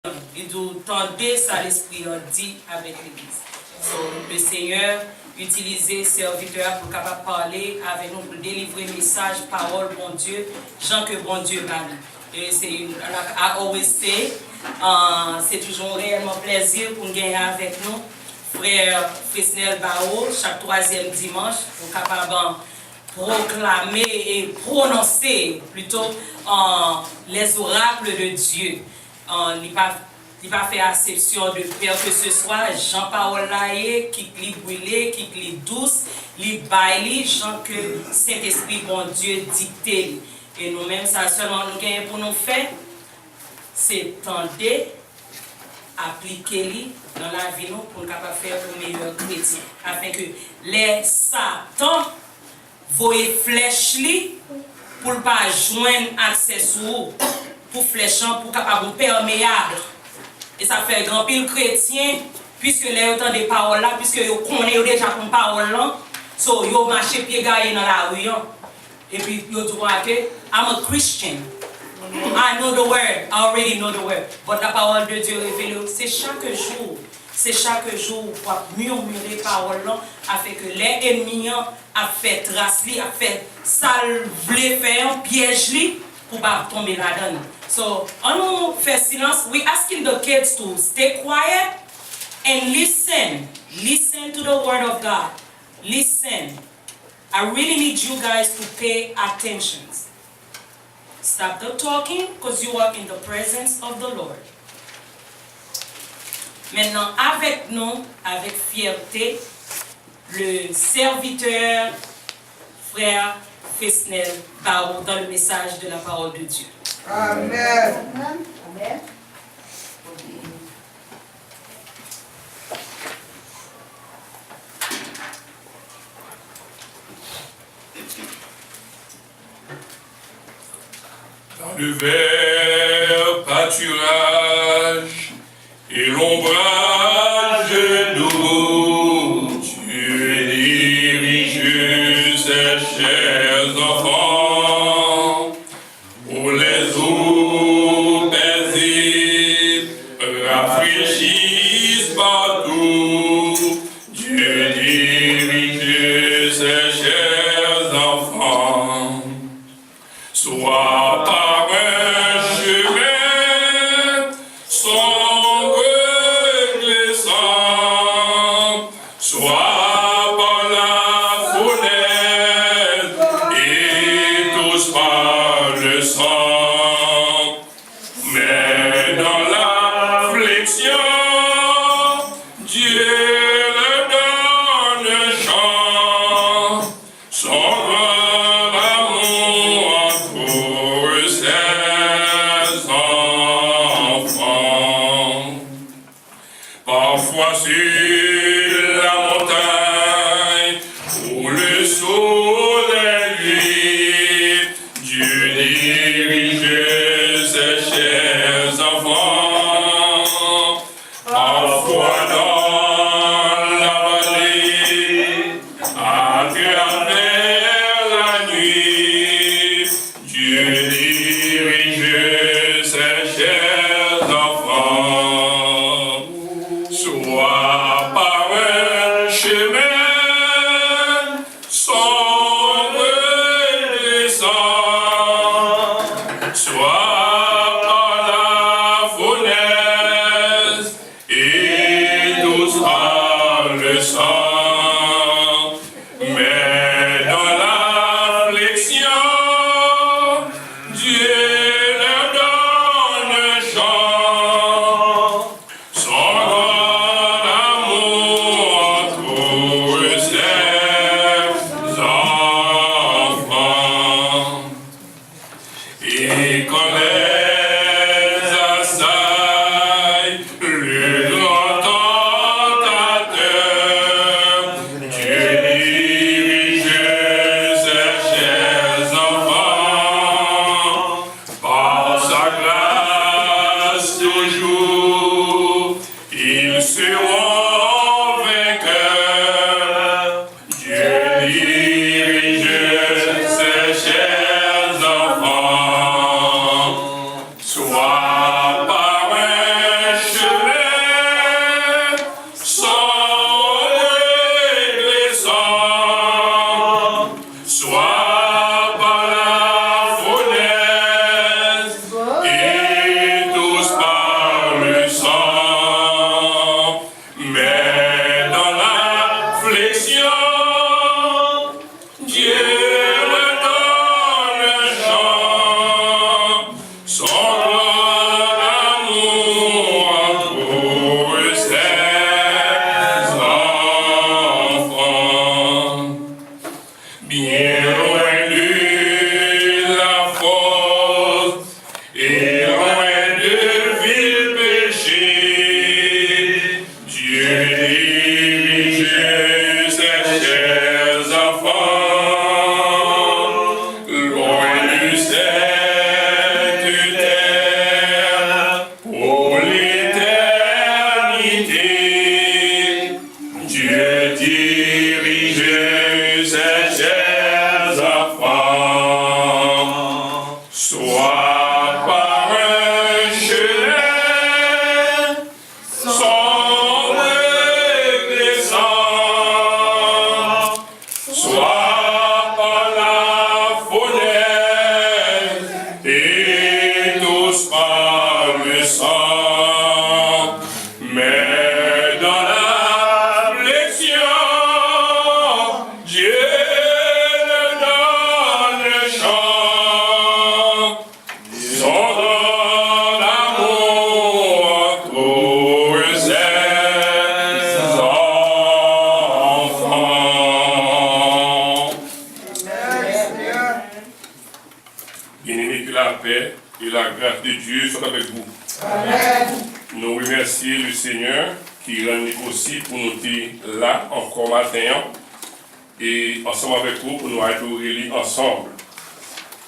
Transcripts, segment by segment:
Il dit, tendez ça l'Esprit dit avec l'Église. Le Seigneur utiliser serviteurs pour capable parler avec nous, pour délivrer message, parole, bon Dieu, gens que bon Dieu parle. Et c'est I always say, c'est toujours réellement plaisir pour nous gagner avec nous, frère Fresnel Bao, chaque troisième dimanche, pour capable proclamer et prononcer plutôt les oracles de Dieu. Il va faire acception de père que ce soit Jean-Paul Laye, qui est brûlé, qui est douce, qui baille, Jean que Saint-Esprit, bon Dieu, dicté. Et nous-mêmes, ça seulement nous gagnons pour nous faire, c'est tendre, appliquer dans la vie nous pour nous capable faire le meilleur chrétien. Afin que les Satan voient flèche pour ne pas joindre accès sur pour fléchant, pour capable perméable. Et ça fait grand pile chrétien, puisque les autant des paroles là, puisque vous connaissez déjà comme parole là, so vous marchez pied gaillé dans la rue. Et puis vous dites que I'm a Christian. I know the word, I already know the word. But la parole de Dieu révélée, c'est chaque jour. C'est chaque jour pour murmurer parole là, afin que les ennemis a fait trace, a fait salver, faire piège pour pas tomber là-dedans. So, on nous fait silence. We asking the kids to stay quiet and listen. Listen to the word of God. Listen. I really need you guys to pay attention. Stop the talking because you are in the presence of the Lord. Maintenant, avec nous, avec fierté, le serviteur, frère Fresnel Bao, dans le message de la parole de Dieu. Amen. Amen. Dans le vert pâturage et l'ombrage d'eau, tu diriges ces chers enfants pour les eaux paisibles, rafraîchissent partout. Dieu dirige ces chers enfants. Soit par un chemin sombre glissant, soit par la fournaise et tous par le sang. Mais dans l'affliction, Dieu leur donne un chant. Son grand amour pour ses enfants. Parfois sur la montagne où le soleil, Dieu dirige ses chers enfants. Parfois dans la vallée, à travers la nuit, Dieu dirige ses chers enfants. Soit par un chemin sombre et glissant, soit par la fournaise et tous par le sang. Mais dans l'affliction, Dieu leur donne un chant. Son grand amour pour ses enfants. Et quand les assailles, le grand tentateur, Dieu soit avec vous. Amen. Nous remercions le Seigneur qui rend aussi pour nous être là encore matin et ensemble avec vous pour nous adorer ensemble.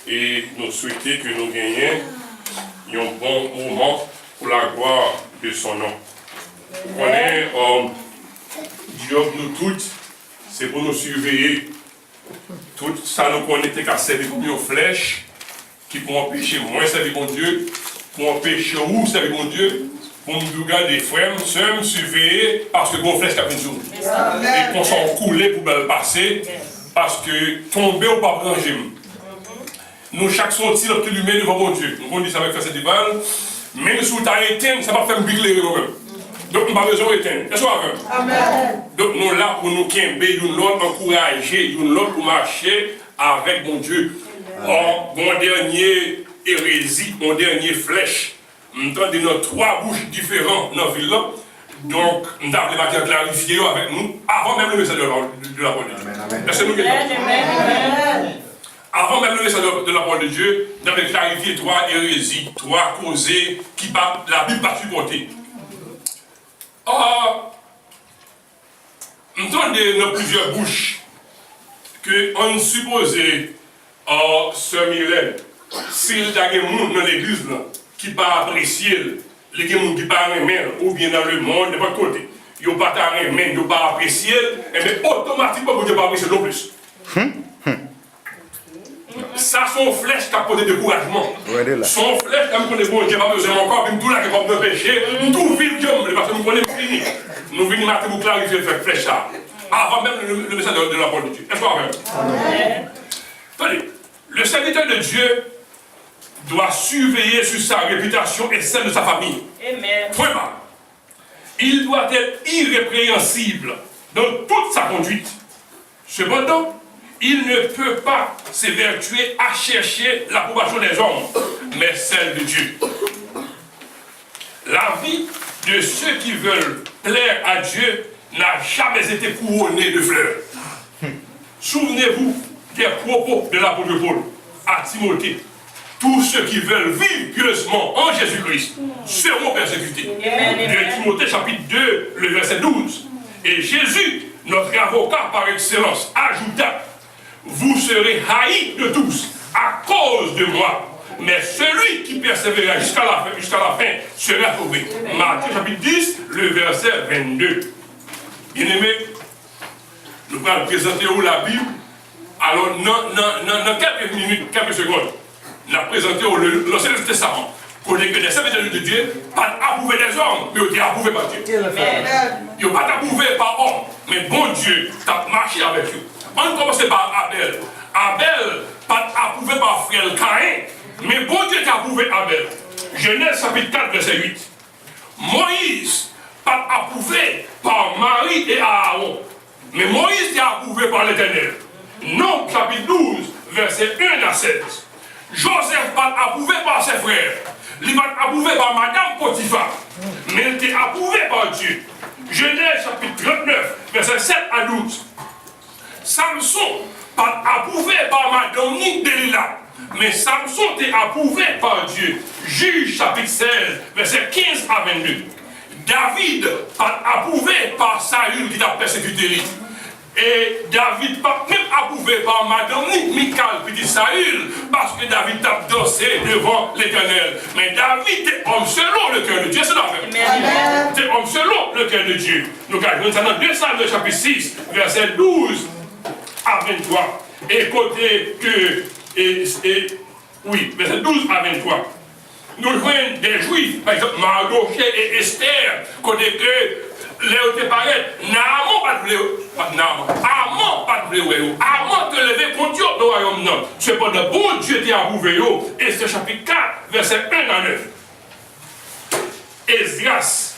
Et nous souhaitons que nous gagnions un bon moment pour la gloire de son nom. On est Dieu nous toutes, c'est pour nous surveiller. Tout ça nous connaît qu'à servir comme une flèche qui peut empêcher moi servir mon Dieu, pour empêcher vous servir mon Dieu, pour nous garder frères, sœurs, surveiller parce que mon flèche a besoin. Et qu'on s'en couler pour le passer parce que tomber ou pas ranger. Nous chaque sortie l'obtenir devant mon Dieu. Nous on dit ça avec Frère Sédival, même si vous t'avez éteint, ça va faire me brûler nous-mêmes. Donc, nous n'avons pas besoin d'éteindre. Est-ce que Amen. Donc, nous sommes là pour nous quimber, nous l'autre encourager, nous l'autre pour marcher avec mon Dieu. Or, mon dernier hérésie, mon dernier flèche, nous avons nos 3 bouches différentes dans la ville. Donc, nous avons clarifié avec nous avant même le message de la parole de Dieu. Est-ce que nous Amen. Avant même le message de la parole de Dieu, nous avons clarifié 3 hérésies, 3 causées qui la Bible va supporter. Nous avons dans plusieurs bouches qu'on supposait, Sœur Mylène, s'il y a des gens dans l'église qui ne pas apprécier, les gens qui ne pas aimer, ou bien dans le monde, de votre côté, ils ne pas aimer, ils ne pas apprécier, et bien automatiquement, vous ne pas apprécier non plus. Ça, son flèche qui a posé découragement. Son flèche, comme on est bon, Dieu n'a pas besoin encore, puis tout là qui va me pécher, tout vivre Dieu, parce que nous connaissons fini. Nous venons maintenant pour clarifier cette flèche là. Avant même le message de la parole de Dieu. Est-ce qu'on va faire? Attendez, le serviteur de Dieu doit surveiller sur sa réputation et celle de sa famille. Amen. Point bas. Il doit être irrépréhensible dans toute sa conduite. Cependant, il ne peut pas s'évertuer à chercher l'approbation des hommes, mais celle de Dieu. La vie de ceux qui veulent plaire à Dieu n'a jamais été couronnée de fleurs. Souvenez-vous des propos de l'apôtre Paul à Timothée. Tous ceux qui veulent vivre pieusement en Jésus-Christ seront persécutés. De Timothée chapitre 2, le verset 12. Et Jésus, notre avocat par excellence, ajouta: vous serez haïs de tous à cause de moi. Mais celui qui persévérera jusqu'à la fin sera sauvé. Matthieu chapitre 10, le verset 22. Bien-aimés, nous allons présenter la Bible. Alors, dans quelques minutes, quelques secondes, nous allons présenter l'Ancien Testament. Pour que les serviteurs de Dieu, pas approuvé des hommes, mais ils ont été approuvés par Dieu. Ils n'ont pas approuvé par homme, mais bon Dieu, tu as marché avec eux. On commence par Abel. Abel, pas approuvé par frère Caïn, mais bon Dieu t'a approuvé Abel. Genèse chapitre 4, verset 8. Moïse, pas approuvé par Marie et Aaron, mais Moïse t'a approuvé par l'Éternel. Nombre chapitre 12, verset 1 à 16. Joseph, pas approuvé par ses frères. Il va être approuvé par Madame Potiphar, mais il était approuvé par Dieu. Genèse chapitre 39, verset 7 à 12. Samson, pas approuvé par Madame Delilah, mais Samson était approuvé par Dieu. Juge chapitre 16, verset 15 à 22. David, pas approuvé par Saül qui t'a persécuté. Et David pas même approuvé par Madame Michal, petit Saül, parce que David t'a dansé devant l'Éternel. Mais David est homme selon le cœur de Dieu. C'est la même. C'est homme selon le cœur de Dieu. Nous regardons dans 2 Samuel chapitre 6, verset 12 à 23. Et côté que, oui, verset 12 à 23. Nous voyons des Juifs, par exemple Mardoché et Esther, côté que Léo te paraît, Naaman pas de blé, Amon pas de blé, Amon te lever contre Dieu dans le royaume non. Cependant, bon Dieu t'a approuvé, et c'est chapitre 4, verset 1 à 9. Esdras,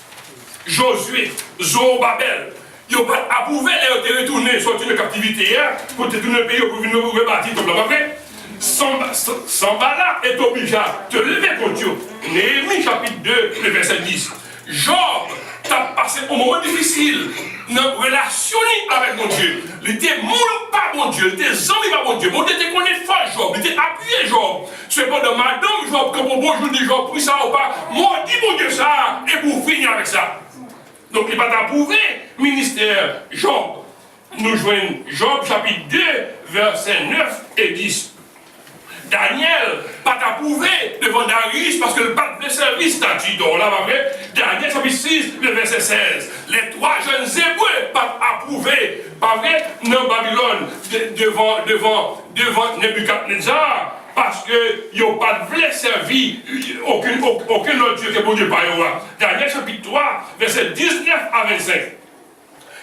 Josué, Zorobabel, ils n'ont pas approuvé, ils ont retourné, sorti de captivité, pour te tourner le pays, pour venir rebâtir, comme la paix. Sambala est obligé à te lever contre Dieu. Néhémie chapitre 2, le verset 10. Job, tu as passé un moment difficile dans relation avec mon Dieu. Il était moulu par mon Dieu, il était zambé par mon Dieu. Mon Dieu te connaît fort Job, il était appuyé Job. Cependant, madame Job, comme au bonjour de Job, pris ça ou pas, maudit mon Dieu ça, et pour finir avec ça. Donc il va t'approuver, ministère Job. Nous joignons Job chapitre 2, versets 9 et 10. Daniel, pas approuvé devant Darius parce que le pape de service statue d'or. Là, vrai. Daniel chapitre 6, le verset 16. Les trois jeunes Hébreux, pas approuvés, pas vrai, non Babylone, devant Nebuchadnezzar. Parce qu'ils n'ont pas voulu servir aucun autre Dieu que bon Dieu par eux. Daniel chapitre 3, verset 19 à 25.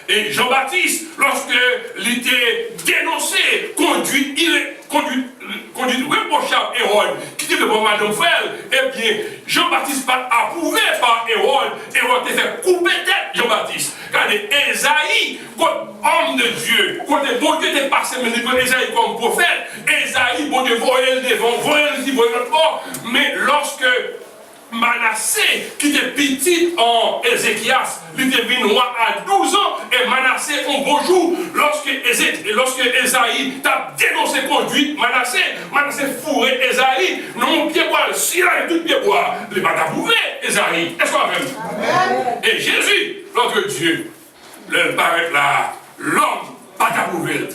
Et Jean-Baptiste, lorsqu'il était dénoncé, conduit reprochable Hérode, qui dit devant Madame Frère, eh bien, Jean-Baptiste pas approuvé par Hérode, Hérode a fait couper tête Jean-Baptiste. Car Esaïe, homme de Dieu, quand bon Dieu était passé, mais Esaïe comme prophète, Esaïe, bon Dieu, voyait le devant, voyait le voyait le mort, mais lorsque Manassé, qui était petit en Ézéchias, il était venu roi à 12 ans, et Manassé, un beau jour, lorsque Esaïe t'a dénoncé conduite, Manassé fourré Esaïe, non pied bois, s'il a tout pied bois, il va t'approuver Esaïe. Est-ce qu'on va faire? Et Jésus, notre Dieu, le paraît là, l'homme, pas t'approuver.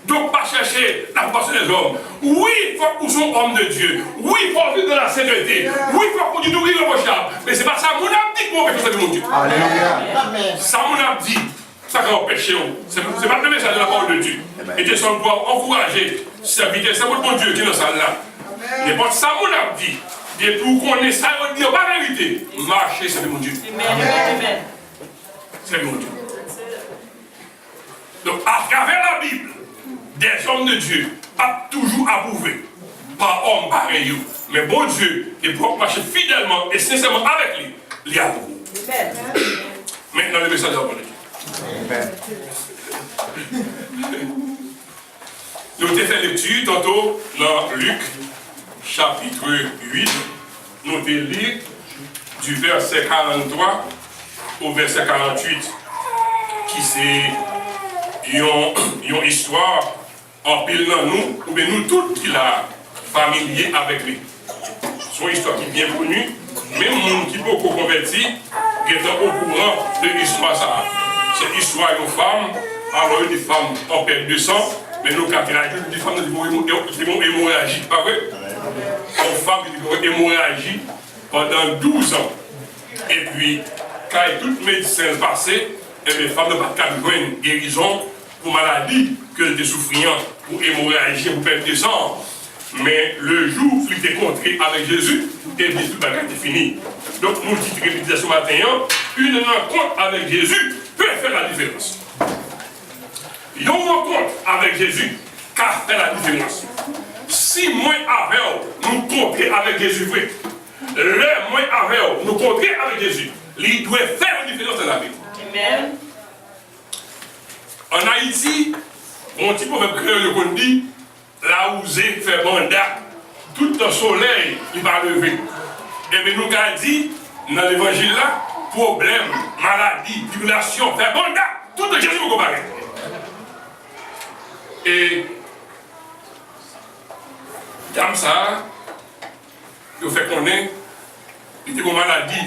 Donc, pas chercher l'approbation des hommes. Oui, il faut qu'on soit homme de Dieu. Oui, il faut vivre dans la sécurité. Oui, il faut qu'on dise nourrir reprochable. Mais ce n'est pas ça mon abdi qui m'empêche de mon Dieu. Alléluia. Ça mon abdi, ça qui empêche. Ce n'est pas le message de la parole de Dieu. Et Dieu s'en doit encourager, servir. C'est mon Dieu qui est dans ça là. Mais pas ça mon abdi. Et pour qu'on ait ça, on dit pas la vérité. Marcher, c'est mon Dieu. Amen. C'est mon Dieu. Donc, à travers la Bible, des hommes de Dieu, pas toujours approuvés par homme pareil, mais bon Dieu, et pour marcher fidèlement et sincèrement avec lui, il approuve. Maintenant, le message de bon Dieu. Nous avons fait lecture tantôt dans Luc, chapitre 8, nous avons lu du verset 43 au verset 48, qui c'est une histoire en pile dans nous, ou bien nous tous qui l'a familier avec lui. C'est une histoire qui est bien connue, même les gens qui sont beaucoup convertis, qui sont au courant de l'histoire. C'est l'histoire d'une femme, alors des femmes en perte de sang, mais nous, quand il y a des femmes qui vont hémorragie, pas vrai? Une femme qui vont hémorragie pendant 12 ans. Et puis, quand toute médecine passée, les femmes ne peuvent pas jouer une guérison pour maladie que de souffrir, pour hémorragie, pour perdre de sang. Mais le jour où il était contré avec Jésus, et bien tout le bagage était fini. Donc, nous disons ce matin, une rencontre avec Jésus peut faire la différence. Une rencontre avec Jésus, qu'a fait la différence. Si moi avec nous contrer avec Jésus, vrai, le moi avec nous contrer avec Jésus, il doit faire une différence dans la vie. Amen. En Haïti, mon petit prophète créole qu'on dit, la ousée fait mandat, tout le soleil, il va lever. Et bien nous avons dit, dans l'évangile là, problème, maladie, tribulation, fait mandat, tout le Jésus vous comparer. Et, comme ça, il fait qu'on est, il dit une maladie,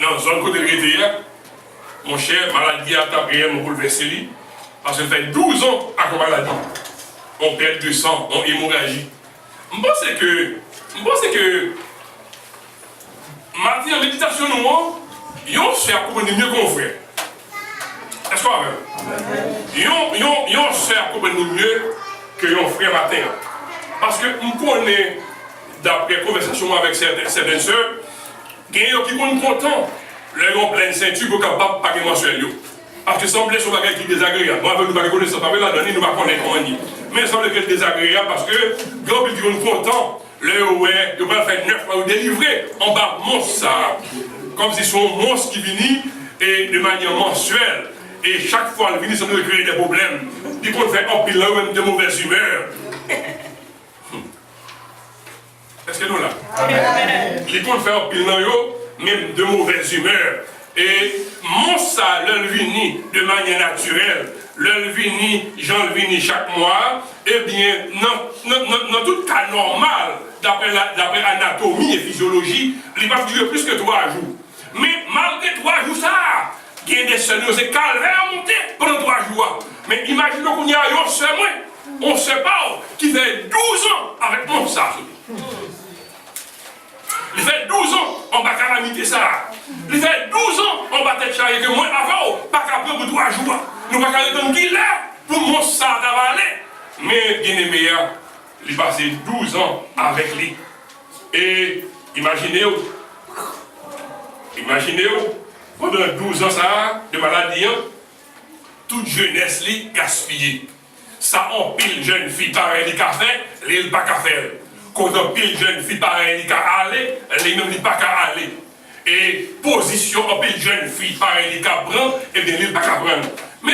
dans la zone côté de mon cher, maladie a tapé, mon bouleversé lui. Parce que ça fait 12 ans à la maladie. On perd du sang, on hémorragie. Je pense que maintenant, en méditation, nous, on se fait accompagner mieux qu'on frère. Est-ce qu'on va faire? On se fait accompagner mieux que nos frères matin. Parce que nous connaissons, d'après conversation avec certaines sœurs, qu'il y a qui sont contents, leur ont plein de ceinture pour capable de payer mensuel. Parce que semble sur bagage qui est désagréable. Moi, nous ne pouvons pas connaître ça, nous ne pouvons pas connaître comment on dit. Mais il semble que c'est désagréable parce que, quand ils sont contents, ouais, ils vont faire 9 mois ou délivrer en bas monstre ça. Comme si c'est un monstre qui vient et de manière mensuelle. Et chaque fois, il vient, ça nous crée des problèmes. Ils vont faire en pile là, même de mauvaise humeur. Est-ce que nous là? Ils vont faire en pile là, même de mauvaise humeur. Et mon ça, le vini de manière naturelle, le vini, j'en vini chaque mois, eh bien, dans tout cas normal, d'après anatomie et physiologie, il va durer plus que 3 jours. Mais malgré 3 jours, ça, il y a des semaines, c'est calvaire à monter pendant 3 jours. Mais imaginez qu'on y a un seul on se parle, qui fait 12 ans avec mon ça. Il fait 12 ans, on va calamité ça. Il fait 12 ans, on va être chargé que moi avant, pas qu'après pour 3 jours. Nous ne pouvons pas rester qu'il est pour mon ça d'avaler. Mais bien aimé, il a passé 12 ans avec lui. Et imaginez-vous, pendant 12 ans ça, de maladie, toute jeunesse li gaspillée. Ça empile jeune fille pareil qui a fait, il pas qu'à faire. Quand on pile jeune fille pareil qui a aller, il même pas qu'à aller. Et position empile jeune fille pareil qui a prendre, et bien il pas qu'à prendre. Mais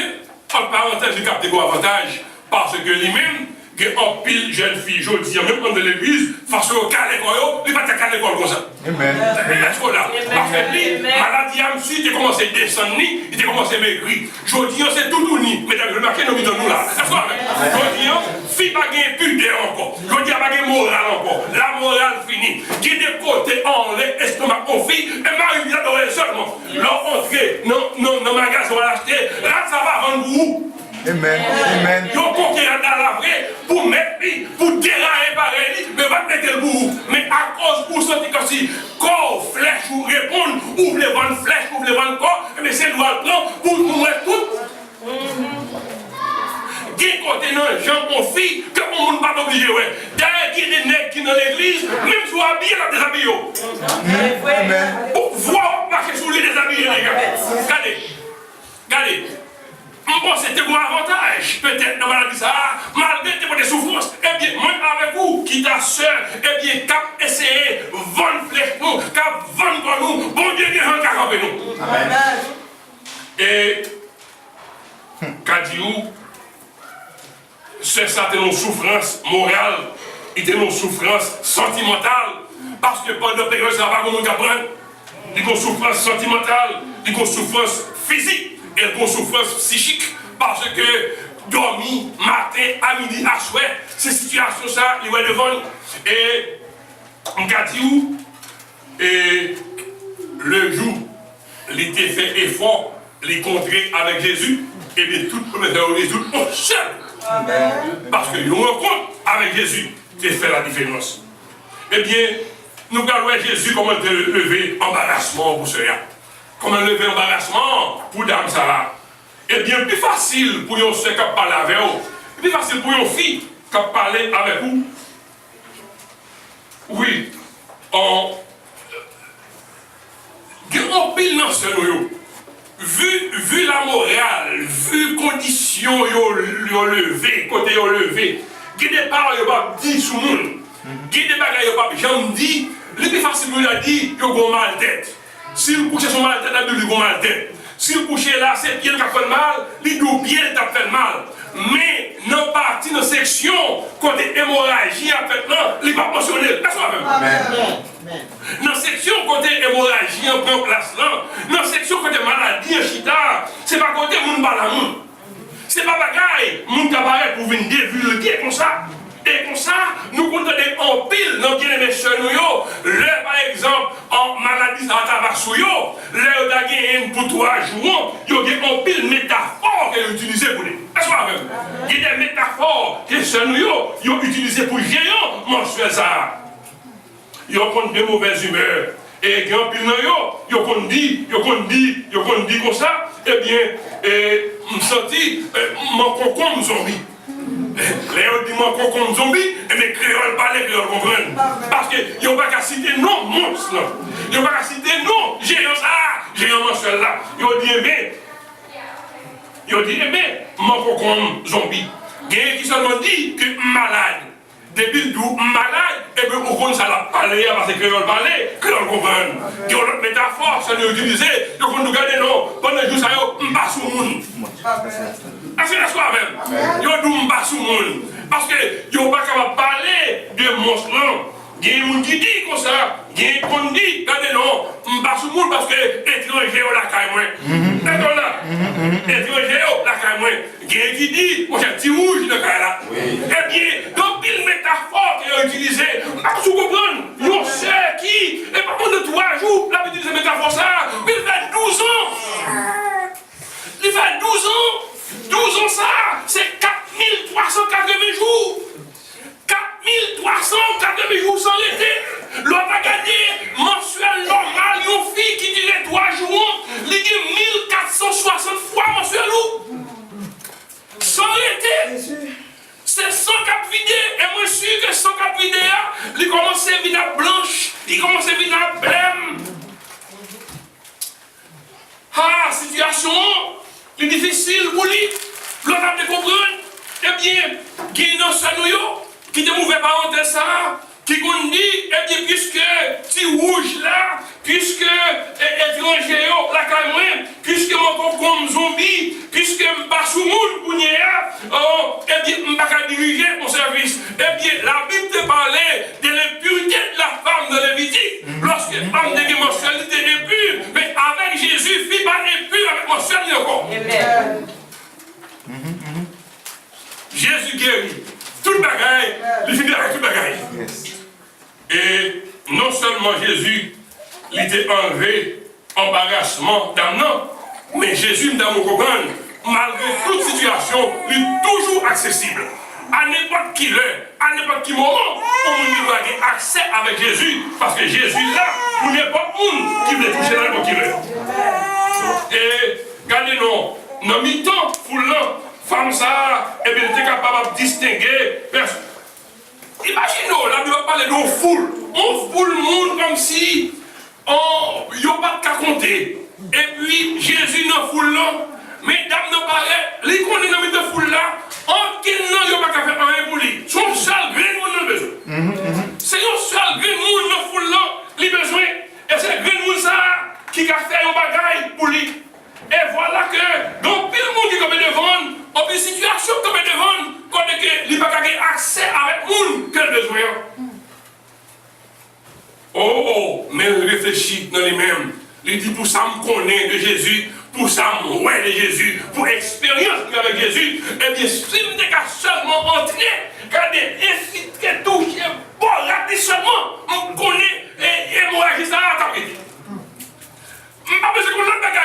en parenthèse, il capte un avantage parce que lui-même, il en pile jeune fille, je dis, même dans l'église, face au cas l'école, il va pas qu'à l'école comme ça. Amen. Parce que lui, maladie à m'suit, il a commencé à descendre, il a commencé à maigrir. Je dis, c'est tout tourné. Mesdames, je remarque, nous mettons nous là. Je dis, fille pas gagner pudeur encore. Je dis, pas gagner morale encore. La morale finie. Qui des côtés en lait, estomac en fille, et Marie vient d'adorer seulement. Leur entrée, non, magasin, on va l'acheter, là, ça va vendre où? Amen. Amen. Ils ont compté dans la vraie pour mettre, pour dérailler pareil, mais va mettre le bout. Mais à cause où sentir comme si corps, flèche ou répondre, ouvre les vannes flèche, ouvre les vannes corps, mais c'est doit le prendre pour mourir tout. Qui côté non, j'en confie que on ne va pas obligé. D'ailleurs, il y a des nègres qui dans l'église, même si on habille, là, déshabillés. Amen. Pour voir marcher sur les déshabillés, les gars. Regardez. Bon, c'était un avantage, peut-être dans la maladie, ça, malgré des souffrances. Eh bien, moi avec vous, qui ta soeur, eh bien, cap essayer, vendre flèche nous, cap vendre pour nous, bon Dieu, qui a campé nous. Amen. Et, qu'a dit où, c'est ça, c'est nos souffrances morales, et c'est nos souffrances sentimentales, parce que pendant la période, ça va pas comme nous apprendre. Il y a une souffrance sentimentale, il y a une souffrance physique. Et une souffrance psychique, parce que dormir, matin, à midi, à soir, ces situations, ça, il va devant. Et on a dit où, et le jour, il était fait effort, les contrer avec Jésus, et bien tout le monde est résoudre au seul. Parce que nous rencontre avec Jésus, c'est fait la différence. Eh bien, nous regardons Jésus comment lever embarrassement pour cela. Comment lever embarrassement pour dame Sarah? Eh bien, plus facile pour une soeur qui parle avec vous. Plus facile pour une fille qui parle avec vous. Oui, on pile dans ce noyau. Vu la morale, vu condition yo levé, côté yo levé, qui des paroles yo pas dit sous monde, qui des bagages yo pas jamais dit, le plus facile pour lui dire yo gon mal tête. Si vous couchez son mal tête, il a mal tête. Si vous couchez là, c'est pied qui a fait mal, il doit pied qui a fait mal. Mais dans partie, dans section, côté hémorragie a fait mal, il va mentionner. Laisse-moi même. Dans section, côté hémorragie, on prend place là. Dans section, côté maladie, en chita, c'est pas côté moun balamou. C'est pas bagaille, moun qui apparaît pour venir divulguer comme ça. Et comme ça, nous comptons en pile dans bien-aimés chez nous. Là, par exemple, en maladie, ça va sur eux. Là, on a gagné pour 3 jours. Il y a en pile métaphore qu'ils ont utilisé pour les. Il y a des métaphores que chez nous, ils ont utilisé pour géant mensuel ça. Ils ont de mauvaises humeurs. Et il y a un pile dans eux, ils ont dit comme ça. Eh bien, je me senti mon concombre zombie. Les autres disent qu'on comme zombie, et mes créoles parlent, les créoles comprennent. Parce qu'ils n'ont pas qu'à citer non monstre. Ils n'ont pas qu'à citer non géant ça, géant mensuel là. Ils ont dit, eh bien, mon comme zombie. Il y a qui seulement dit que malade. Depuis tout malade, et bien au fond ça l'a parlé, parce que créole parler, créole comprennent. Il y a une métaphore, ça nous utilisé, il faut nous garder non, pendant que ça y est, on passe au monde. C'est la soirée même. Yo dou m'ba sou moun. Parce que yo pas capable parler de monstre. Il y a des gens qui disent comme ça. Il y a des gens qui disent, regardez non, m'ba sou moun parce que étranger au la caille-moi. D'accord là? Étranger, la caille-moi. Quelqu'un qui dit, moi j'ai un petit rouge dans la caille là. Eh bien, donc, une métaphore qu'ils ont utilisée, vous comprenez? Vous savez qui? Et par contre, de 3 jours, la petite métaphore ça, mais il fait 12 ans. Il fait 12 ans. 12 ans ça, c'est 4380 jours. 4380 jours sans l'été. L'on a gagné mensuel normal, une fille qui dirait 3 jours, il dit 1460 fois mensuel. Sans l'été. C'est 100 cap vidé. Et moi je suis que 100 cap vidé, il commence à vider blanche, il commence à vider blême. Ah, situation, c'est difficile pour lui. L'on a de comprendre. Eh bien, il y a un seul qui te mouvait parenthèse ça, qui dit, eh bien, puisque petit rouge là, puisque étranger la caille, puisque mon comme zombie, puisque je suis sous monde pour eh bien, je ne vais pas diriger mon service. Eh bien, la Bible te parlait de l'impureté de la femme de Lévitique, lorsque la femme de mensualité est pure, mais avec Jésus, fille pas impure avec mensualité encore. Amen. Jésus guérit. Tout le bagaille, il finit avec tout le bagaille. Et non seulement Jésus, il était enlevé, embarrassement, damnant, mais Jésus, dans mon comprendre, malgré toute situation, il est toujours accessible. À n'importe qui l'heure, à n'importe qui moment, on peut avoir accès avec Jésus, parce que Jésus est là, pour n'importe où qui veut toucher n'importe qui l'heure. Et, regardez-nous, dans mi-temps, foulant, femme ça, et bien, était capable de distinguer personne. Imaginez, là, nous parler de foule. On foule le monde comme si il n'y a pas de cas compter. Et puis, Jésus dans la foule là, mesdames ne paraît, les qu'on est dans la foule là, aucun nom, il n'y a pas qu'à faire rien pour lui. Son seul grain de monde a besoin. C'est un seul grain de monde dans la foule là, il a besoin. Et c'est le grain de monde ça qui a fait un bagaille pour lui. Et voilà que, donc, pile le monde qui est devant, en une situation qui est devant, quand il n'a pas accès avec le monde qu'il a besoin. Oh, mais il réfléchit dans lui-même. Il dit, pour ça, je connais de Jésus, pour ça, je vois de Jésus, pour expérience avec Jésus, eh bien, si je n'ai qu'à seulement entrer, regardez, infiltrer, toucher, bon, regardez seulement, je connais, et moi, ça a tapé. Je ne sais pas si je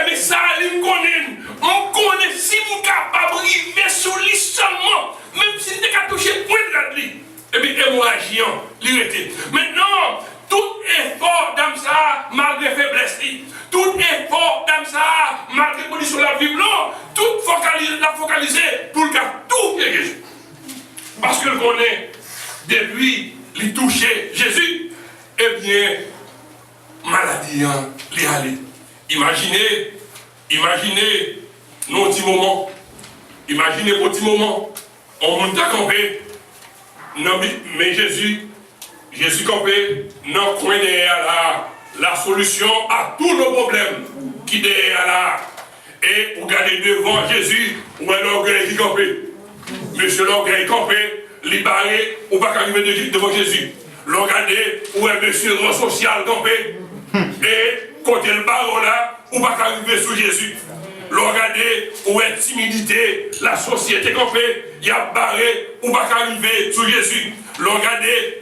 mais ça, je connais si je suis capable d'arriver sur lui seulement, même si je n'ai qu'à toucher point de lui. Et bien, hémorragie, l'irrité. Maintenant, tout effort d'âme ça, malgré faiblesse, tout effort d'âme ça, malgré condition de la vie, tout focalisé pour le cas tout Jésus. Parce que le connaît, depuis il toucher Jésus, eh bien, maladie, il allé. Imaginez nos petits moments. Imaginez vos petits moments. On monte à camper. Non, mais Jésus campé, non, coin derrière la solution à tous nos problèmes qui derrière là. Et vous regardez devant Jésus, où est l'orgueil qui campé. Monsieur l'orgueil campé, libéré, ou pas arriver devant Jésus. Regardez où est monsieur le social campé. Et côté le barreau là, ou pas arriver sous Jésus. Regardez où est timidité, la société campée, il y a barré, ou pas arriver sous Jésus. Regardez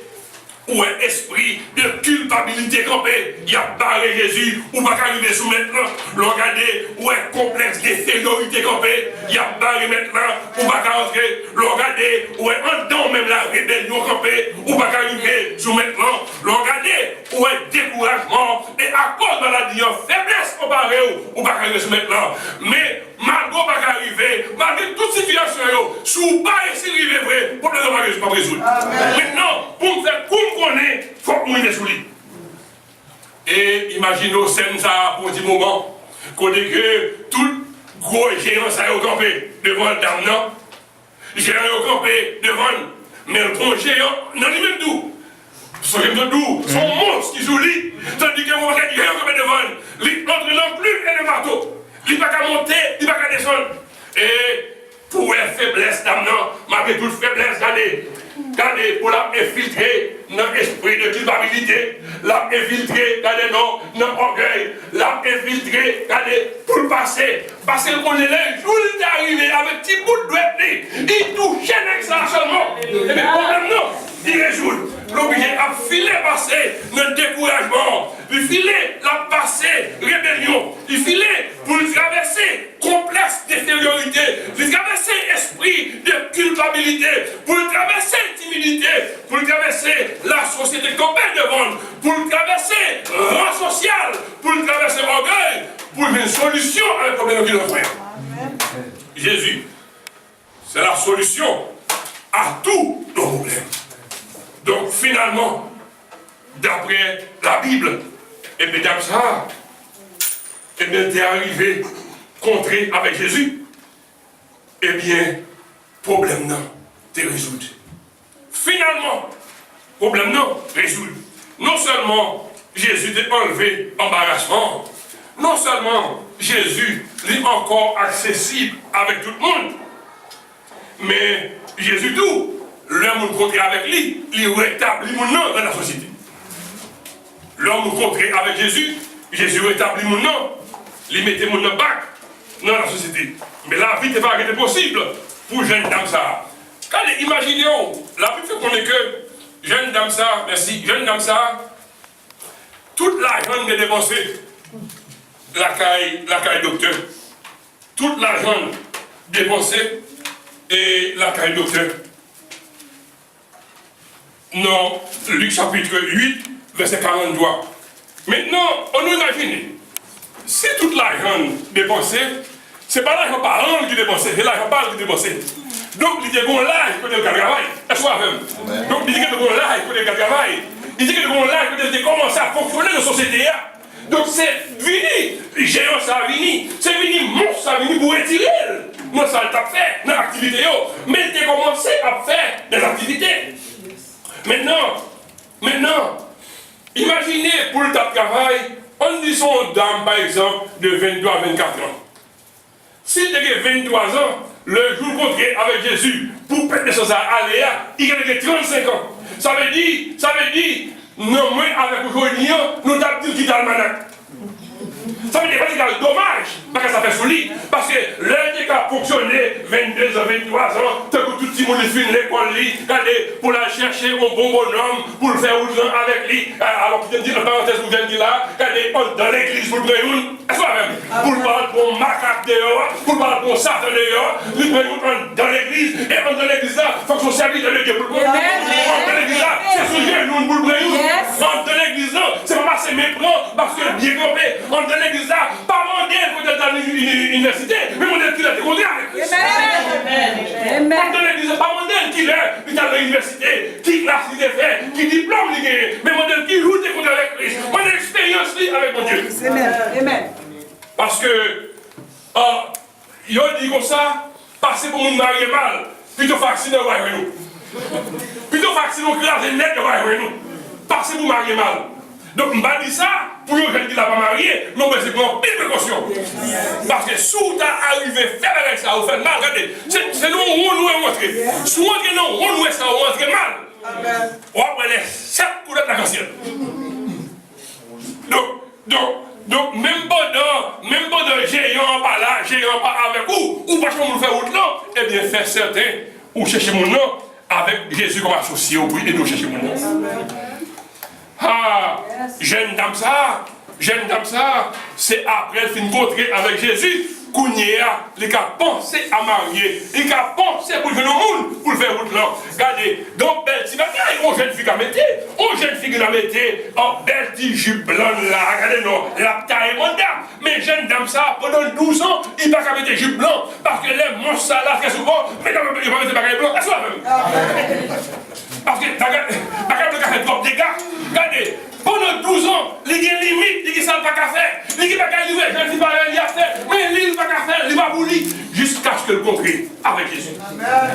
où est esprit de culpabilité campé, il y a barré Jésus, ou pas arriver sous maintenant. Regardez où est complexe d'infériorité campé, il y a barré maintenant, ou pas rentrer. Regardez où est en temps même la rébellion campé, ou pas arriver sous maintenant. Regardez où est découragement, et à cause de la faiblesse comparée, ou pas arriver sous maintenant. Mais malgré pas arriver, malgré toute situation, sous pas essayer d'arriver vrai, pour ne pas résoudre. Maintenant, pour me faire connaître, il faut que nous soyons sous lui. Et imaginez scène ça pour un petit moment, côté que tout gros géant ça est campé devant le dame, non? Géant est campé devant, mais le gros géant, non, lui-même d'où? Son monstre qui joue lui, tandis que mon géant est campé devant, l'autre non plus et le marteau. Il n'a pas qu'à monter, il n'a pas qu'à descendre. Et pour la faiblesse d'âme, malgré toute faiblesse, regardez, pour l'infiltrer dans l'esprit de culpabilité, l'infiltrer, regardez, dans l'orgueil, l'infiltrer, regardez, pour passer, parce qu'on est là, le jour où il est arrivé avec petit bout de doigt, il touchait avec ça seulement. Et bien, problème non, il résout. L'obligé à filer passer notre découragement, il filer la passer rébellion, il filer pour le traverser complexe d'infériorité, pour le traverser esprit de culpabilité, pour le traverser timidité, pour le traverser la société qu'on peut devant, pour le traverser rang social, pour le traverser orgueil, pour une solution à un problème qu'il a fait. Jésus, c'est la solution à tous nos problèmes. Donc finalement, d'après la Bible, et bien comme ça, et bien t'es arrivé contré avec Jésus, et bien, problème non, t'es résolu. Finalement, problème non, résolu. Non seulement Jésus t'a enlevé embarrassement, non seulement Jésus est encore accessible avec tout le monde, mais Jésus tout, l'homme rencontré avec lui, il rétablit mon nom dans la société. L'homme rencontré avec Jésus, Jésus rétablit mon nom, il mettait mon nom bac dans la société. Mais la vie n'est pas possible pour jeune dame ça. Imaginez, la Bible fait qu'on est que jeune dame ça, merci, jeune dame ça, toute l'argent est dépensé, la caille docteur, toute l'argent dépensé et la caille docteur. Non, Luc chapitre 8, verset 43. Maintenant, on nous imagine, si toute l'argent dépensé, ce n'est pas l'argent parent qui dépensé, c'est l'argent parent qui dépensé. Donc, il dit que l'âge peut être travail. Est-ce que donc, il dit que l'âge peut être travail. Il dit que l'âge peut être commencer à fonctionner dans la société. Donc, c'est venu, géant ça a venu, c'est venu, monstre ça a venu pour retirer. Non, ça t'a fait dans l'activité, mais il a commencé à faire des activités. Maintenant, imaginez pour le tas de travail, on dit son dame par exemple de 22 à 24 ans. S'il a 23 ans, le jour rencontré avec Jésus, pour perdre des choses à aller, il a 35 ans. Ça veut dire, non, moi avec aujourd'hui, nous avons dit qu'il y a le manac. Ça veut dire que c'est dommage, parce que ça fait sous lui. Parce que l'un qui a fonctionné 22 ans, 23 ans, tout le monde finit l'école, pour la chercher un bon bonhomme, pour le faire ouvrir avec lui. Alors qu'il dit, en parenthèse, vous venez là, dans l'église, pour le prendre une, pour le parler pour macaque dehors, pour le parler pour Satan dehors, vous prenez dans l'église, et dans l'église là, il faut que son serviteur de Dieu pour le prendre. Dans l'église là, c'est sous Dieu, nous, pour le prendre. Dans l'église là, c'est pas passer méprend, parce que bien compris, dans l'église là, pas modèle pour être dans l'université, mais modèle qu'il a été conduit avec Christ. Dans l'église là, pas modèle qu'il est dans l'université, qui classe il est fait, qui diplôme il est, mais modèle qui joue des conduits avec Christ, modèle expérience avec mon Dieu. Amen. Parce que, il a dit comme ça, passer pour une mariée mal, plutôt vacciner au bail nous. Plutôt vacciner au classe net au bail nous. Passer pour marier mal. Donc, je ne vais pas dire ça pour les gens qui ne l'ont pas marié, mais c'est pour pile précaution. Parce que si vous arrivez à faire avec ça, vous faites mal, regardez, c'est nous où nous est rentré. Si vous rentrez non, on nous est ça, on rentre mal. On va prendre les 7 coups de la cancière. Donc, même pendant géant pas là, géant pas avec vous, ou parce qu'on nous fait autre là, eh bien, faire certain, ou chercher mon nom, avec Jésus comme associé, ou et nous chercher mon nom. Ah, jeune dame ça, c'est après fin rencontrer avec Jésus, qu'on y a, les a pensé à marier, les a pensé pour venir au monde, pour le faire autre là. Regardez, donc belle petite bagaille, on jeune fille qui a metté, en belle petite jupe blonde là, regardez non, la taille mondiale. Mais jeune dame ça, pendant 12 ans, il n'a pas mettre jupe blanc, parce que les monstres ça là, très souvent, mais il va mettre bagaille blanc, est-ce que parce que bagaille blanc a fait trop de dégâts. Regardez, pendant 12 ans, il y a une limite, il y a ça pas qu'à faire, il y a pas qu'à livrer, je ne dis pas rien à faire, mais il n'y a pas qu'à faire, il va boulir, jusqu'à ce que le concret avec Jésus.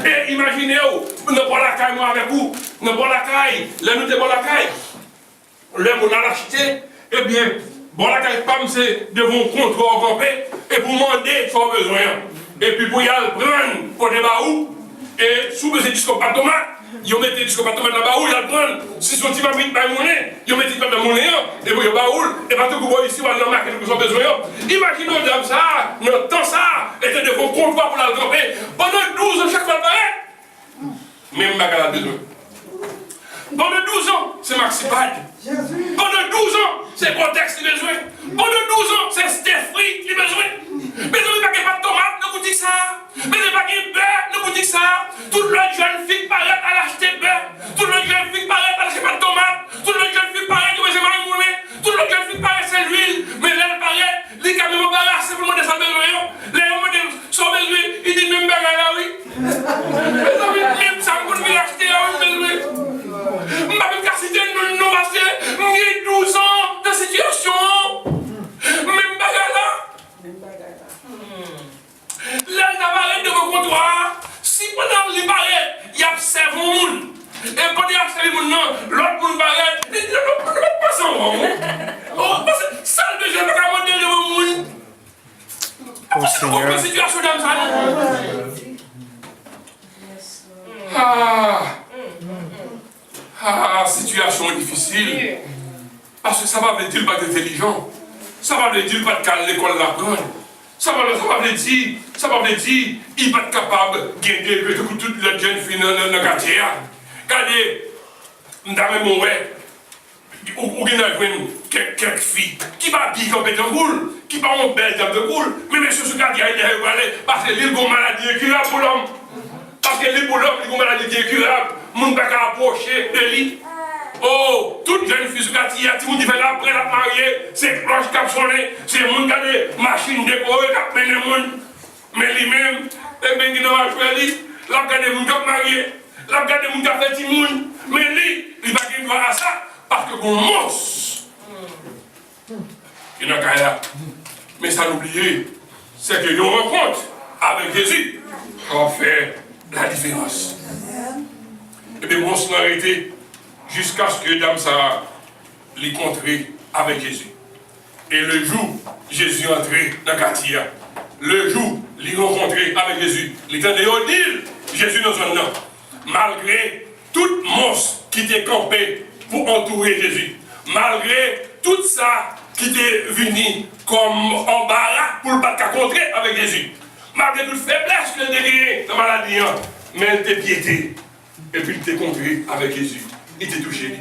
Et imaginez-vous, nous ne pas la caille, moi avec vous, nous ne pas la caille, là nous ne pas la caille, là on a l'acheté, eh bien, bon la caille, c'est devant un contrôle complet, et pour demander son besoin, et puis pour y aller prendre pour des baous, et sous besoin du compartiment. Ils ont mis des compartiments dans la baoule, ils ont prendre, si son petit mamie pas monnaie, ils ont mis des compartiments dans la monnaie, et puis ils ont baoule, et pas tout le monde ici, on a marqué ce qu'ils ont besoin. Imaginons comme ça, notre temps ça, était devant le comptoir pour la camper. Pendant 12 ans, chaque fois le paraît. Même bagarre a besoin. Pendant 12 ans, c'est Maxipad. Pendant 12 ans, c'est Protex qui a besoin. Pendant 12 ans, c'est Stefri qui a besoin. Mais il n'y a pas de tomate, ne vous dites ça. Mais il n'y a pas de beurre, ne vous dites ça. Toute la jeune fille paraît à l'acheter beurre. Toute la jeune fille paraît à l'acheter pas de tomate. Toute la jeune fille paraît que c'est mal moulé. Toute la jeune fille paraît c'est l'huile. Mais là, elle paraît, les camions paraissent simplement de sa besoin. Les hommes de son besoin, ils disent même bagarre là, oui. Même ça, on peut l'acheter à un besoin. Je ne vais pas citer nous parce que j'ai 12 ans de situation. Même bagarre là. Là, il apparaît de vos comptoirs. Si pendant qu'il paraît, il observe le monde. Et quand il observe le monde, l'autre monde paraît, il dit non, pas ça. Ça, le besoin de la monnaie de vos monde. Oh Seigneur. Quelle situation dans ça? Situation difficile. Parce que ça va veut dire pas d'intelligent. Ça va veut dire pas de caler l'école l'apprendre. Ça va veut dire, il va être capable de guider toute la jeune fille dans le quartier. Regardez, dans mon ouais, ou bien quelques filles qui va bien comme de boule, qui va en belle de boule, mais monsieur ce quartier, il est allé parce que l'île a maladie incurable pour l'homme. Parce que l'île pour l'homme, il a maladie incurable. Moun va approcher de lui. Oh, toute jeune fille sur le quartier, si vous dites après la mariée, c'est cloche qui a sonné, c'est moun qui a des machines décorées qui a mené moun. Mais lui-même, eh bien, il n'a pas joué lui, là, il a des moun qui a marié, là, il a des moun qui a fait petit moun. Mais lui, il va gagner droit à ça, parce que bon monstre. Il n'a qu'à là. Mais ça l'oublier, c'est que nous rencontre avec Jésus, on fait la différence. Et bien, monstre n'a arrêté. Jusqu'à ce que Dame ça les rencontré avec Jésus. Et le jour Jésus entré dans le quartier, le jour les rencontré avec Jésus, il était dehors d'île, Jésus dans un nom. Malgré tout monstre qui était campé pour entourer Jésus, malgré tout ça qui était venu comme embarras pour ne pas contrer avec Jésus, malgré toute faiblesse qu'il était dans la maladie, mais il était piété. Et puis il était contré avec Jésus. Il t'a touché.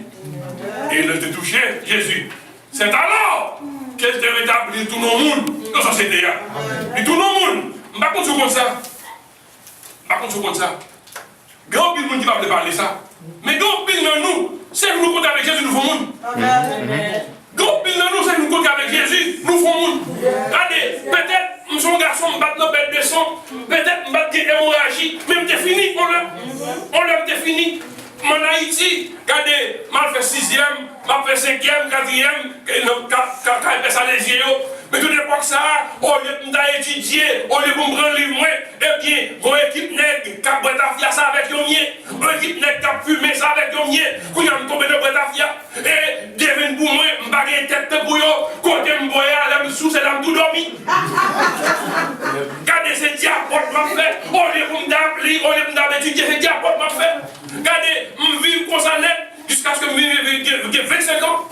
Et il t'a touché, Jésus. C'est alors qu'il t'a rétabli tout le monde dans la société. Et tout le monde. Je ne vais pas compter comme ça. Je ne vais pas compter comme ça. Grand pile de monde qui va parler ça. Mais grand pile de nous, c'est que nous comptons avec Jésus, nous faisons monde. Grand pile de nous, c'est que nous comptons avec Jésus, nous faisons monde. Regardez, peut-être, je suis un garçon, je vais dans bête de sang. Peut-être, je vais dans hémorragie. Mais c'est fini, on l'a fini. Mon Haïti, regardez, je fais 6e, je fais 5e, 4e, quand il fait ça les yeux. Mais toute l'époque, ça, au lieu d'étudier, au lieu de me prendre le livre, eh bien, une équipe nègre qui a pris ta fia ça avec un mien, une équipe nègre qui a fumé ça avec un mien, quand il a tombé de ta fia, et devine pour moi, je n'ai pas tête pour eux, quand je me voyais, je me sous, c'est là tout dormi. Regardez, c'est diapote m'a fait, au lieu de m'appeler, au lieu d'étudier, c'est diapote m'a fait. Regardez, je vis comme ça net, jusqu'à ce que je vive 25 ans.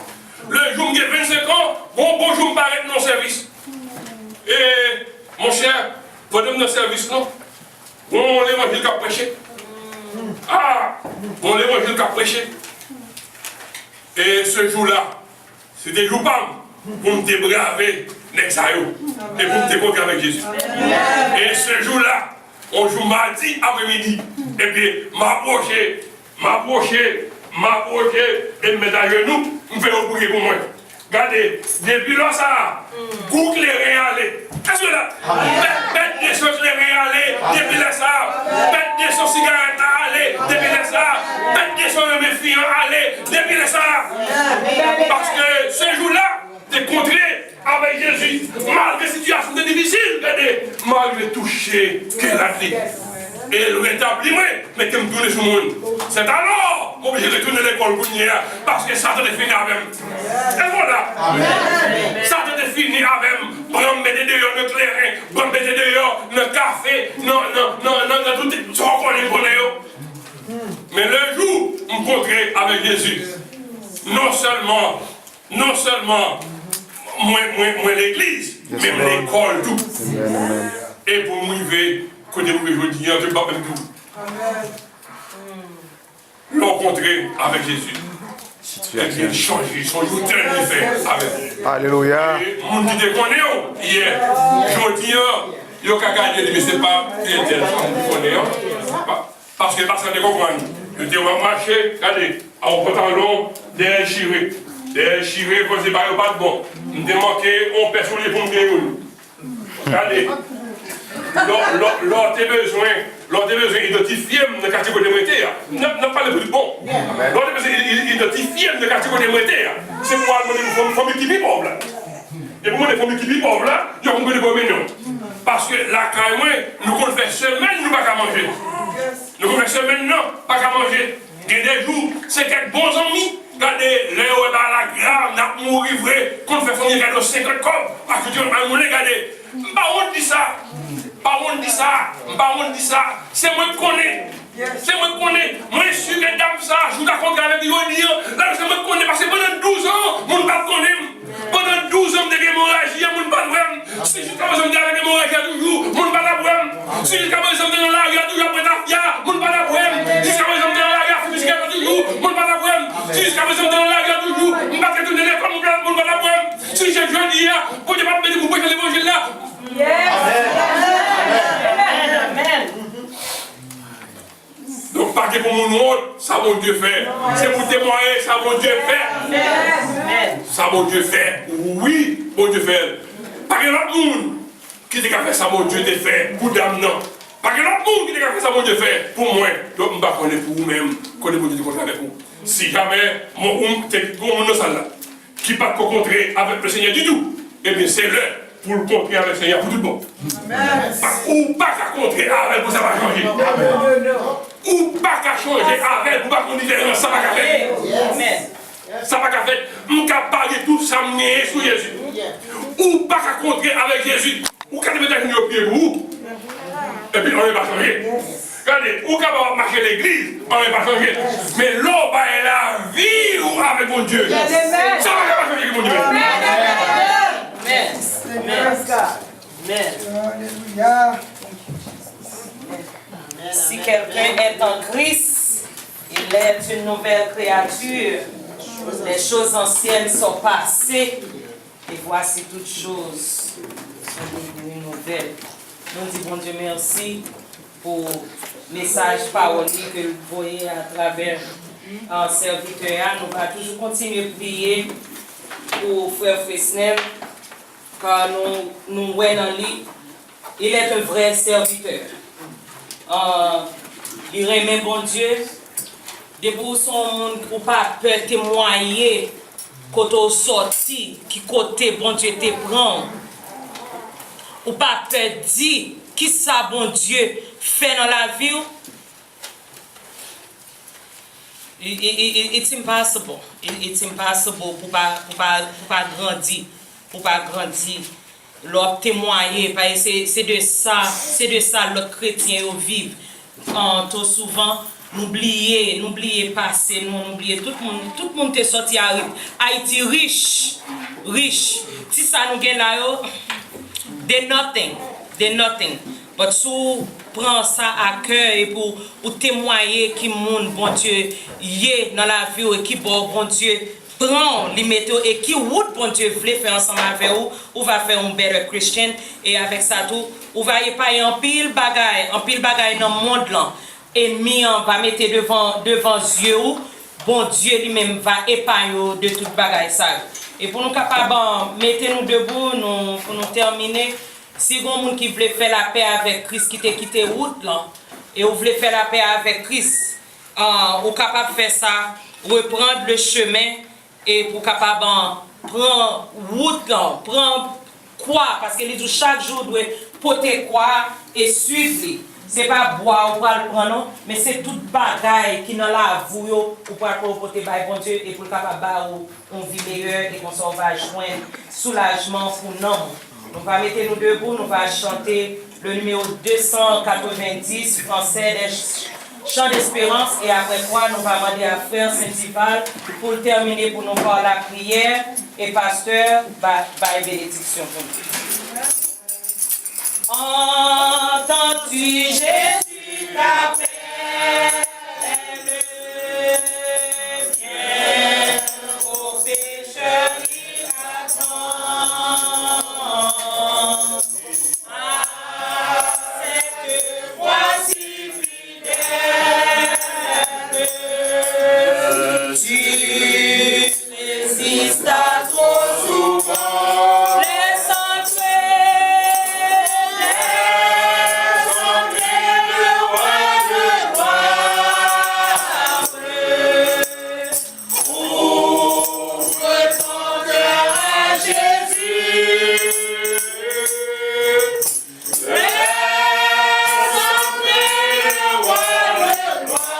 Le jour où j'ai 25 ans, bon jour, je m'arrête dans le service. Et mon cher, vous êtes dans le service, non? Bon, l'évangile qu'a prêché. Ah, bon, l'évangile qu'a prêché. Et ce jour-là, c'était jour pam pour me débraver l'exayo et pour me découvrir avec Jésus. Et ce jour-là, on joue mardi après-midi. Et puis, m'approcher, et me mettre à genoux, me faire ouvrir pour moi. Regardez, depuis là, ça, coupe les réalés. Qu'est-ce que là? Bête des choses les réalés, depuis là, ça. Bête des choses cigarettes aller, depuis là, ça. Bête des choses mes filles aller, depuis là, ça. Parce que ce jour-là, t'es contré avec Jésus, malgré situation difficile, regardez, malgré toucher qu'elle a dit. Et le rétablissement, mais que me tourne sur le monde. C'est alors qu'on obligé de retourner à l'école pour hier, parce que ça te fini avec. Et voilà. Ça te fini avec. Prendre mettre dehors le terrain, prendre mettre dehors le café, non, tout ce qu'on connaît. Mais le jour où on rencontre avec Jésus, non seulement, moi l'église, même l'école, tout. Amen, amen. Et pour nous arriver, côté nous aujourd'hui, je ne pas même tout. Rencontrer avec Jésus. Et bien changer son éternel fait avec. Alléluia. Mon qui te connaît hier, je dis, il y a qu'à gagner, mais ce n'est pas intéressant pour connaître. Parce que personne ne comprend. Je dis, on va marcher, regardez, en pantalon, derrière chiré. Derrière chiré, quand c'est pas de bon. On demande on personne pour nous gagner. Regardez. Lors des besoins identifiés dans le quartier de Moïté, n'a pas le plus bon. Lors des besoins identifiés dans le quartier de Moïté, c'est pour une famille qui vit pauvre. Et pour une famille qui vit pauvre, il y a un peu de bon. Parce que la carrière, nous qu'on fait semaine, nous ne pouvons pas manger. Nous qu'on fait semaine, non, pas qu'à manger. Il y a des jours, c'est quelques bons amis. Regardez, les hauts la grave, n'a pas mourir vrai, qu'on fait famille, regardez 50 copes, parce que Dieu m'a regardez. Pas on dit ça. Pas on dit ça. Pas on dit ça. C'est moi qui connais. C'est moi qui connais. Moi, je suis que dame ça. Je vous raconte avec lui. Là, c'est moi qui connais. Parce que pendant 12 ans, mon pas connaît. Pendant 12 ans de hémorragie, mon pas vraiment. Si jusqu'à présent, avec hémorragie, toujours, mon pas la problème. Si jusqu'à présent, dans la rue, toujours après la fia, mon pas la problème. Jusqu'à présent, dans la rue, jusqu'à toujours, mon pas la problème. Si jusqu'à présent, dans la rue, toujours, mon pas de l'école, mon pas la problème. Si j'ai joué hier, pour ne pas me dire que vous pouvez l'évangile là. Amen. Donc, pas que pour mon monde, ça mon Dieu fait. C'est pour témoigner, ça mon Dieu fait. Ça mon Dieu fait. Oui, mon Dieu fait. Pas que l'autre monde qui dit qu'à faire ça, mon Dieu te fait. Pour dame, non. Pas que l'autre monde qui dit qu'à faire ça, mon Dieu fait. Pour moi. Donc, je ne vais pas connaître pour vous-même. Connaître mon Dieu de avec vous. Si jamais mon homme, qui ne pas rencontrer avec le Seigneur du tout, eh bien, c'est l'heure pour le contrer avec le Seigneur pour tout le monde. Ou pas qu'à contrer avec vous, ça va changer. Ou pas qu'à changer avec vous, pas qu'on différence, ça va qu'à faire. Ça va qu'à faire. On va parler tout ça, mais sur Jésus. Ou pas qu'à contrer avec Jésus. Ou qu'à mettre un pied pour vous. Et puis on ne va pas changer. Regardez, ou qu'à marcher l'église, on ne va pas changer. Mais l'eau va être la vie ou avec mon Dieu. Ça va pas changer avec mon Dieu. Si quelqu'un est en Christ, il est une nouvelle créature. Les choses anciennes sont passées et voici toutes choses sont devenues nouvelles. Nous disons bon Dieu merci pour le message parolier que vous voyez à travers un serviteur. Nous allons toujours continuer à prier pour Frère Fresnel, car nous voyons en lui, il est un vrai serviteur. Il remet bon Dieu, debout son monde pour pas peur témoigner côté sorti, qui côté bon Dieu te prend, ou pas peur dire qui ça bon Dieu fait dans la vie. It's impossible. It's impossible pour pas grandir, leur témoigner, parce que c'est de ça le chrétien vivre. Trop souvent, n'oubliez passé, nous oubliez tout le monde est sorti à Haïti riche. Si ça nous gagne là, they nothing. Mais si vous prenez ça à cœur et pour témoigner qui monde bon Dieu y est dans la vie et qui bon Dieu prend les méthodes et qui route bon Dieu voulait faire ensemble avec vous, on va faire un better Christian et avec ça tout, on va y payer en pile bagaille dans le monde là. Ennemi va mettre devant Dieu, bon Dieu lui-même va épargner de toute bagaille ça. Et pour nous capables mettez-nous debout, pour nous terminer. Si vous avez qui veut faire la paix avec Christ, qui t'a quitté route là, et vous voulez faire la paix avec Christ, vous êtes capable de faire ça, reprendre le chemin, et pour capable prendre route là, prendre quoi, parce que les jours chaque jour doit porter quoi et suivre. C'est pas boire ou pas le prendre, mais c'est toute bagaille qui dans la vie pour porter bon Dieu et pour capable une vie meilleure et qu'on va joindre soulagement pour nous. Nous va mettre nous debout, nous va chanter le numéro 290 français des chants d'espérance et après quoi nous va demander à Frère Saint-Ival pour terminer pour nous faire la prière. Et pasteur, by bénédiction pour nous. Entends-tu Jésus t'appelle, viens aux pécheurs il attend. À cette voix si fidèle, tu résistes à trop souvent. Laisse entrer le roi de gloire. Ouvre ton cœur à Jésus. Laisse entrer le roi de gloire.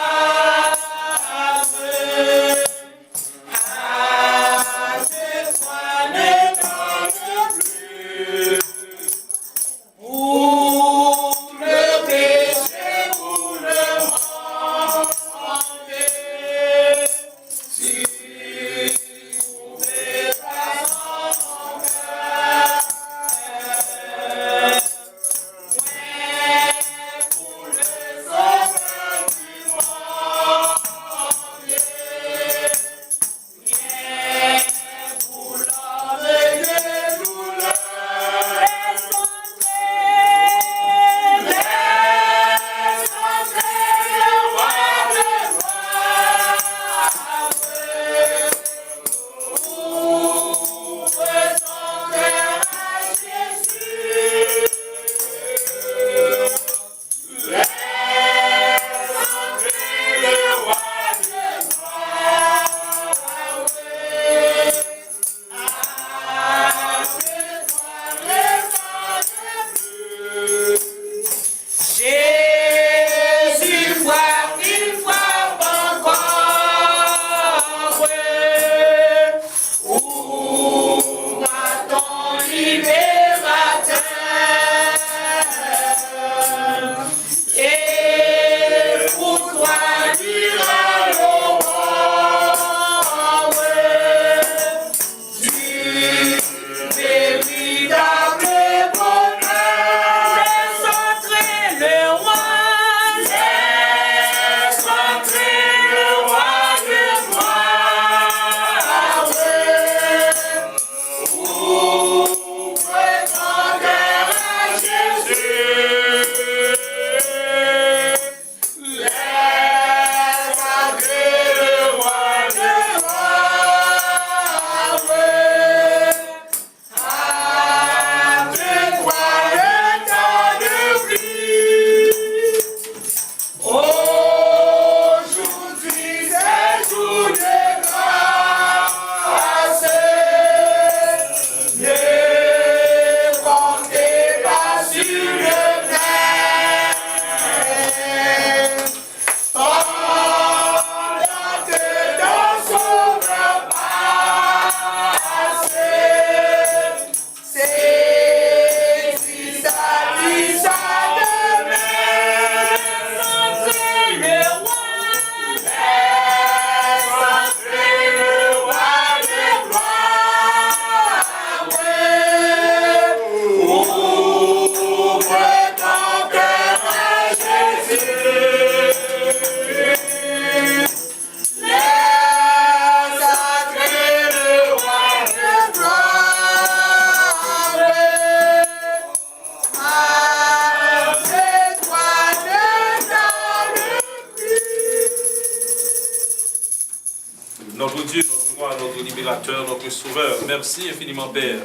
Notre Sauveur, merci infiniment Père,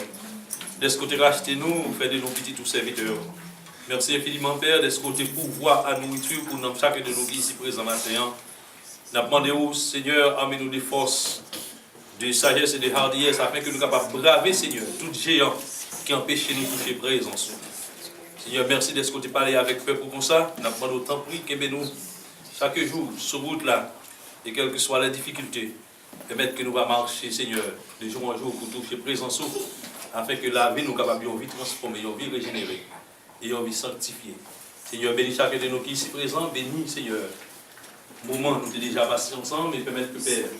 d'être côté racheter nous, faire de nos petits tous serviteurs. Merci infiniment Père, d'être côté pouvoir à nourriture pour nous, chacun de nous qui ici présent matin. Nous demandons, Seigneur, amène-nous des forces, de sagesse et de hardiesse, afin que nous soyons capables de braver, Seigneur, tout géant qui empêche de nous toucher présence. Seigneur, merci d'être côté parler avec peuple comme ça. Nous demandons autant prix que nous, chaque jour, sur route là, et quelles que soient les difficultés. Permettre que nous va marcher, Seigneur, de jour en jour pour toucher présence, afin que la vie nous capable de vie transformée, une vie régénérée et une vie sanctifiée. Seigneur, bénis chacun de nous qui ici présent, bénis, Seigneur. Moment, nous sommes déjà passés ensemble, et permettre que Père,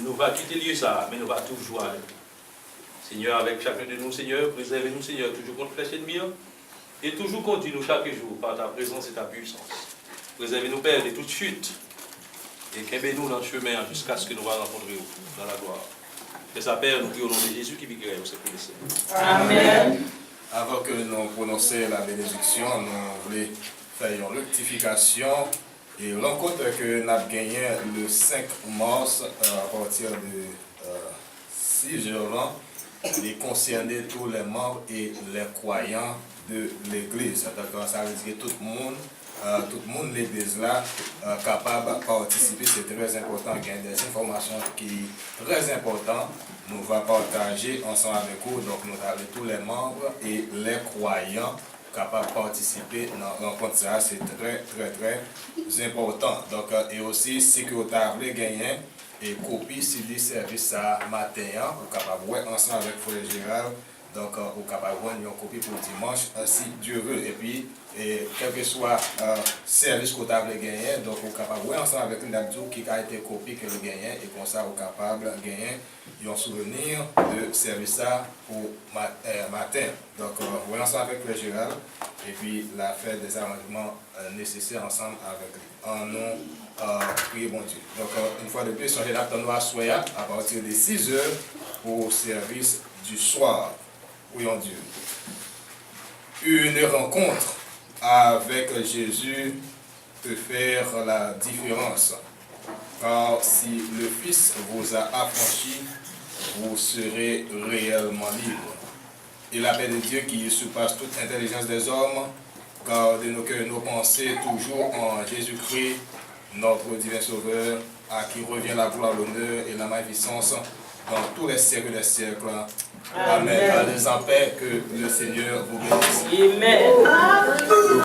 nous va quitter lieu ça, mais nous va toujours Seigneur, avec chacun de nous, Seigneur, préservez-nous, Seigneur, toujours contre flèche ennemie, et toujours conduis-nous chaque jour par ta présence et ta puissance. Préservez-nous, Père, de toute chute, et qu'aimez-nous dans le chemin jusqu'à ce que nous allons rencontrer dans la gloire. Et ça, Père, nous prions au nom de Jésus qui vit au siècle des siècles. Amen. Avant que nous prononcions la bénédiction, nous voulons faire une rectification et l'encontre que nous avons gagné le 5 mars à partir de 6 heures, il concernait tous les membres et les croyants de l'Église. Donc ça veut dire que tout le monde l'Église là capable de participer, c'est très important. Il y a des informations qui sont très importantes. Nous allons partager ensemble avec vous. Donc nous avons tous les membres et les croyants capables de participer dans la rencontre. C'est très important. Donc, et aussi, si vous avez gagné et copie CD service à matin, vous êtes capable de voir ensemble avec Frère Gérald. Donc, vous êtes capable de voir une copie pour dimanche, si Dieu veut. Et puis, quel que soit le service que vous avez gagné, donc vous êtes capable de voir ensemble avec une abdou qui a été copié que vous avez gagné. Et comme ça, vous êtes capable de gagner un souvenir de service pour matin. Donc, vous voyez ensemble avec Frère Gérald. Et puis, la fête des arrangements nécessaires ensemble avec lui. En nom, priez bon Dieu. Donc, une fois de plus, songez d'attendre à Soya à partir de 6 heures pour service du soir. Prions Dieu. Une rencontre avec Jésus peut faire la différence. Car si le Fils vous a affranchi, vous serez réellement libre. Et la paix de Dieu qui surpasse toute intelligence des hommes, garde nos cœurs, nos pensées toujours en Jésus-Christ, notre divin Sauveur, à qui revient la gloire, l'honneur et la magnificence dans tous les siècles des siècles. Amen. Allez en paix, que le Seigneur vous bénisse. Amen.